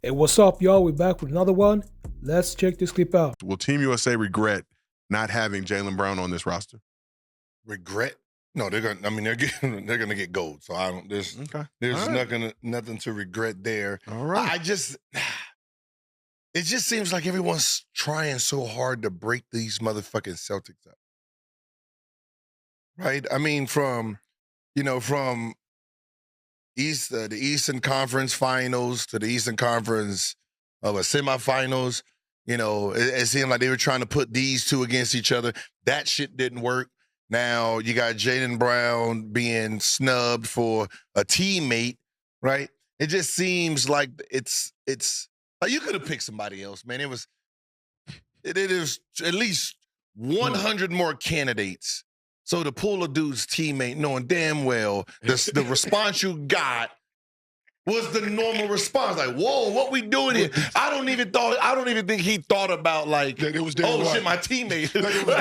Hey, what's up, y'all? We're back with another one. Let's check this clip out. Will Team USA regret not having Jaylen Brown on this roster? Regret? No, they're gonna. I mean, they're gonna get gold. So I don't. There's nothing to regret there. All right. It just seems like everyone's trying so hard to break these motherfucking Celtics up. Right? I mean, from the Eastern Conference Finals to the Eastern Conference semifinals, it seemed like they were trying to put these two against each other. That shit didn't work. Now you got Jaylen Brown being snubbed for a teammate, right? It just seems like it's like you could have picked somebody else, man. It is at least 100 more candidates. So to pull a dude's teammate, knowing damn well the response you got was the normal response. Like, whoa, what we doing here? I don't even think he thought about like, that it was shit, my teammate. Like it was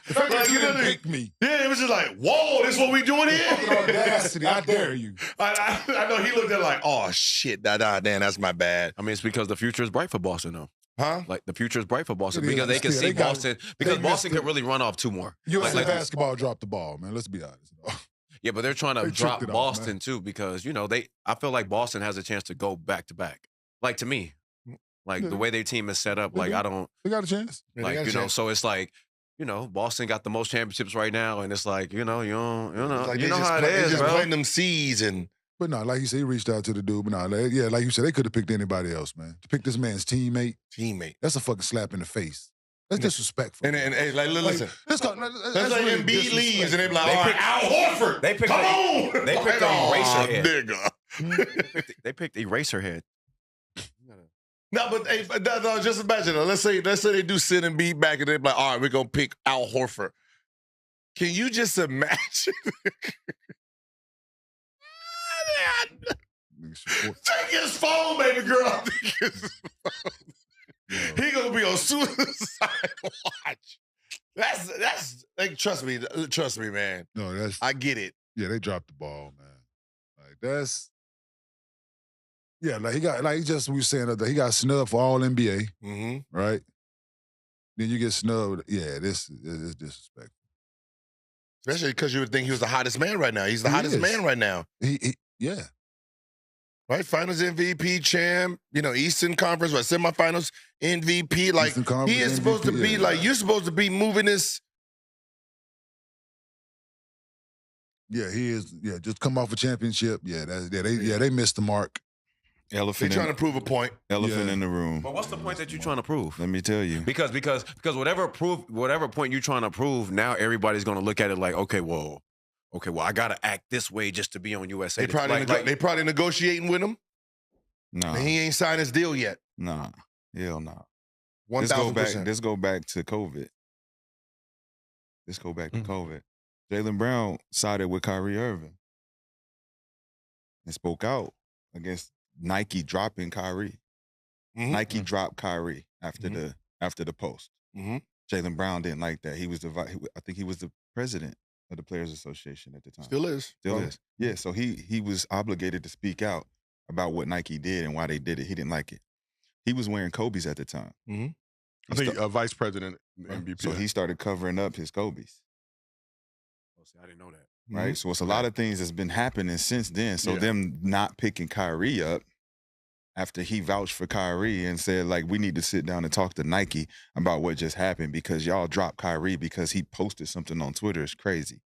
the fact that you didn't pick me. Yeah, it was just like, whoa, this is what we doing here? Audacity, I dare you. I know he looked at it like, oh shit, damn, that's my bad. I mean, it's because the future is bright for Boston, though. Huh? Like the future is bright for Boston It is. because they can see Boston because Boston can really run off two more. USA basketball dropped the ball, man. Let's be honest. Yeah, but they're trying to drop tricked it off, Boston man. too because I feel like Boston has a chance to go back to back. Like to me, like the way their team is set up, They like do. I don't They got a chance. like so it's like. Boston got the most championships right now, and it's like, you know how it is, just bro. playing them C's and. But no, like you said, he reached out to the dude. But no, like you said, they could have picked anybody else, man. To pick this man's teammate, that's a fucking slap in the face. That's disrespectful. And hey, like, listen, let's like really Embiid leaves and they be like, They all right, picked- Al Horford, they picked come a- on. they picked a eraser head. Nigga. They picked Eraserhead. No, but hey, no, just imagine. Let's say they do sit and beat back, and they're like, all right, we're gonna pick Al Horford. Can you just imagine? Take his phone, baby girl. Take his phone. He gonna be on suicide watch. That's like trust me, man. No, I get it. Yeah, they dropped the ball, man. Like that's like he got we were saying that he got snubbed for all NBA, right? Then you get snubbed. Yeah, this is disrespectful. Especially because you would think he was the hottest man right now. He's the hottest man right now. Yeah. Right? Finals MVP, champ, Eastern Conference, semifinals MVP. Like, he is supposed to be, you're supposed to be moving this. Yeah, he is. Yeah, just come off a championship. Yeah, they missed the mark. They're trying to prove a point. Elephant in the room. But what's the point that you're trying to prove? Let me tell you. Because whatever point you're trying to prove, now everybody's gonna look at it like, okay, well, I gotta act this way just to be on USA. They probably negotiating with him. No, and he ain't signed his deal yet. Nah, hell no. 1,000%. Let's go back to COVID. Jaylen Brown sided with Kyrie Irving and spoke out against Nike dropping Kyrie. Nike dropped Kyrie after the post. Jaylen Brown didn't like that. I think he was the president of the Players Association at the time. Still is. Yeah, so he was obligated to speak out about what Nike did and why they did it. He didn't like it. He was wearing Kobe's at the time. I think vice president MVP. So he started covering up his Kobe's. Oh, see, I didn't know that. Right? So it's a lot of things that's been happening since then. So them not picking Kyrie up after he vouched for Kyrie and said, like, we need to sit down and talk to Nike about what just happened because y'all dropped Kyrie because he posted something on Twitter. It's crazy.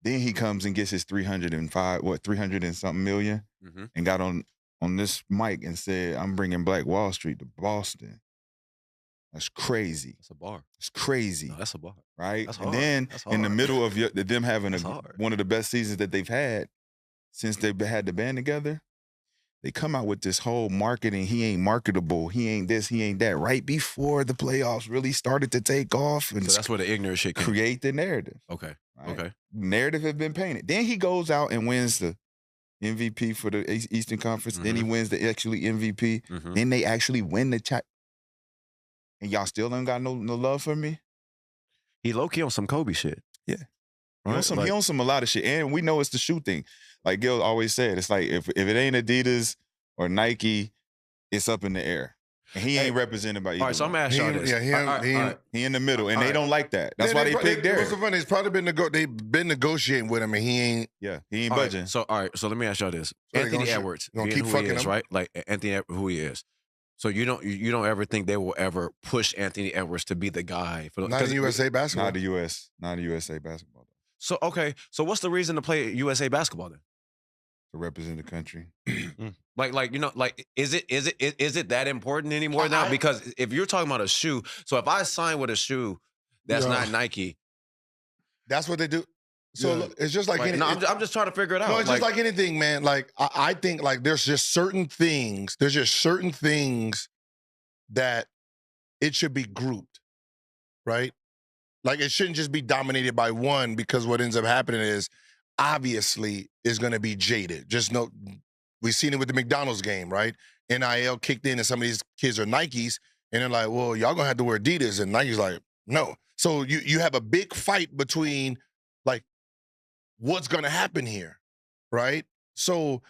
Then he comes and gets his 300 and something million and got on this mic and said, I'm bringing Black Wall Street to Boston. That's crazy. That's a bar. It's crazy. No, that's a bar. Right? That's and hard. then That's in the hard. middle of them having hard. one of the best seasons that they've had since they've had the band together, they come out with this whole marketing. He ain't marketable. He ain't this. He ain't that. Right before the playoffs really started to take off. And So that's where the ignorant shit came. create the narrative. Okay. Right? Okay. Narrative had been painted. Then he goes out and wins the MVP for the Eastern Conference. Then he wins the actually MVP. Then they actually win the chat. And y'all still ain't got no love for me? He low-key on some Kobe shit. Yeah. He Right? on some a lot of shit. And we know it's the shoe thing. Like Gil always said, it's like if it ain't Adidas or Nike, it's up in the air. And he ain't represented by either. All right, so I'm going to ask y'all this. Yeah, he in the middle, and they don't like that. That's why they picked Derek. What's so funny? It's probably they've been negotiating with him, and he ain't. Yeah, he ain't budging. Right, so let me ask y'all this: So Anthony Edwards, gonna being keep who he fucking is, him? right? Like Anthony, who he is. So you don't ever think they will ever push Anthony Edwards to be the guy for Not in USA basketball. Not the USA basketball. So okay, so what's the reason to play USA basketball then? To represent the country. Like is it that important anymore now? Because if you're talking about a shoe, so if I sign with a shoe that's not Nike, that's what they do. So look, it's just like I'm just trying to figure it out. No, it's just like anything, man. Like I think like there's just certain things that it should be grouped, right? Like it shouldn't just be dominated by one, because what ends up happening is obviously is going to be jaded. Just know, we've seen it with the McDonald's game, right? NIL kicked in and some of these kids are Nikes and they're like, well, y'all gonna have to wear Adidas, and Nike's like, no. So you have a big fight between like what's gonna happen here, right? So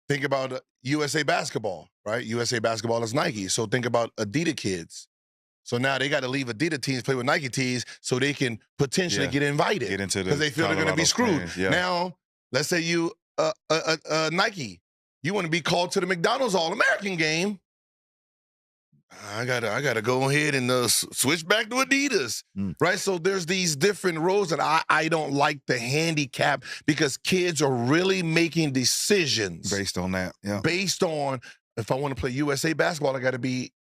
think about USA basketball, right? USA basketball is Nike. So think about Adidas kids. So now they got to leave Adidas teams, play with Nike teams, so they can potentially get invited because they feel they're going to be screwed. Yeah. Now, let's say you Nike, you want to be called to the McDonald's All-American game. I gotta go ahead and switch back to Adidas, right? So there's these different roles, and I don't like the handicap because kids are really making decisions based on that. Yeah, based on if I want to play USA basketball, I got to be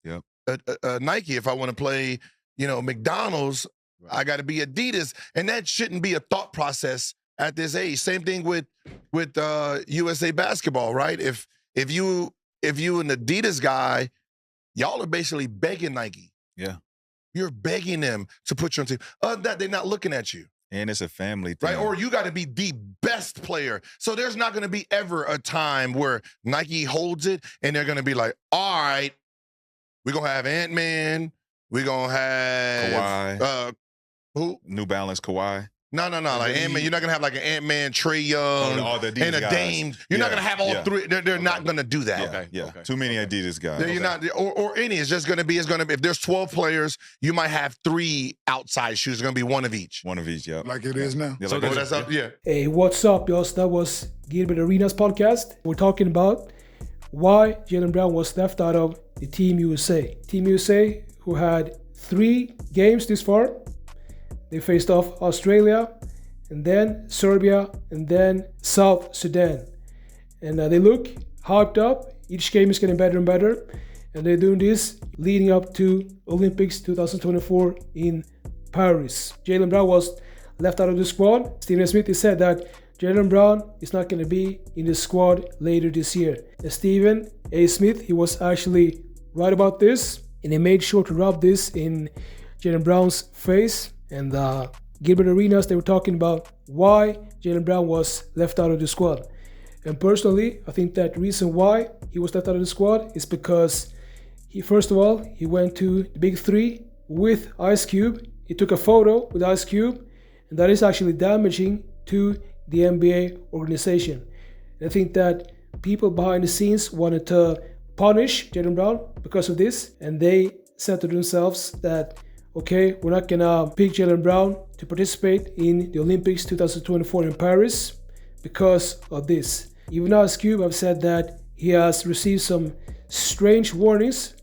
Nike. If I want to play, McDonald's, I got to be Adidas, and that shouldn't be a thought process at this age. Same thing with USA basketball, right? If you an Adidas guy, y'all are basically begging Nike. Yeah, you're begging them to put you on team. Other than that, they're not looking at you. And it's a family thing. Right? Or you got to be the best player. So there's not going to be ever a time where Nike holds it and they're going to be like, all right, we're going to have Ant-Man. We're going to have Kawhi. Who? New Balance Kawhi. No. Like Ant-Man, you're not going to have like an Ant-Man, Trae Young, and a Dame. You're not going to have all three. They're not going to do that. Okay. Too many Adidas guys. You're not, or any. It's just going to be, if there's 12 players, you might have 3 outside shoes. It's going to be one of each. One of each, yeah. Like it is now. Yeah, so that's up, Hey, what's up, y'all? So that was Gilbert Arenas podcast. We're talking about why Jaylen Brown was left out of the Team USA. Team USA, who had 3 games this far. They faced off Australia, and then Serbia, and then South Sudan. And they look hyped up. Each game is getting better and better. And they're doing this leading up to Olympics 2024 in Paris. Jaylen Brown was left out of the squad. Stephen A. Smith has said that Jaylen Brown is not going to be in the squad later this year. And Stephen A. Smith, he was actually right about this. And he made sure to rub this in Jaylen Brown's face. And Gilbert Arenas, they were talking about why Jaylen Brown was left out of the squad. And personally, I think that the reason why he was left out of the squad is because he went to the Big 3 with Ice Cube. He took a photo with Ice Cube, and that is actually damaging to the NBA organization. And I think that people behind the scenes wanted to punish Jaylen Brown because of this, and they said to themselves that, okay, we're not gonna pick Jaylen Brown to participate in the Olympics 2024 in Paris because of this. Even Ice Cube have said that he has received some strange warnings.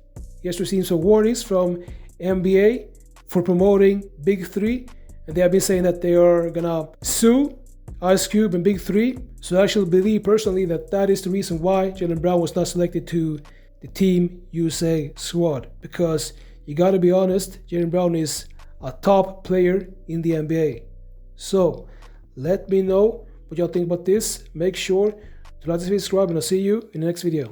He has received some warnings from NBA for promoting Big 3, and they have been saying that they are gonna sue Ice Cube and Big 3. So I actually believe personally that is the reason why Jaylen Brown was not selected to the Team USA squad, because you gotta be honest, Jaylen Brown is a top player in the NBA. So let me know what y'all think about this. Make sure to like this video, subscribe, and I'll see you in the next video.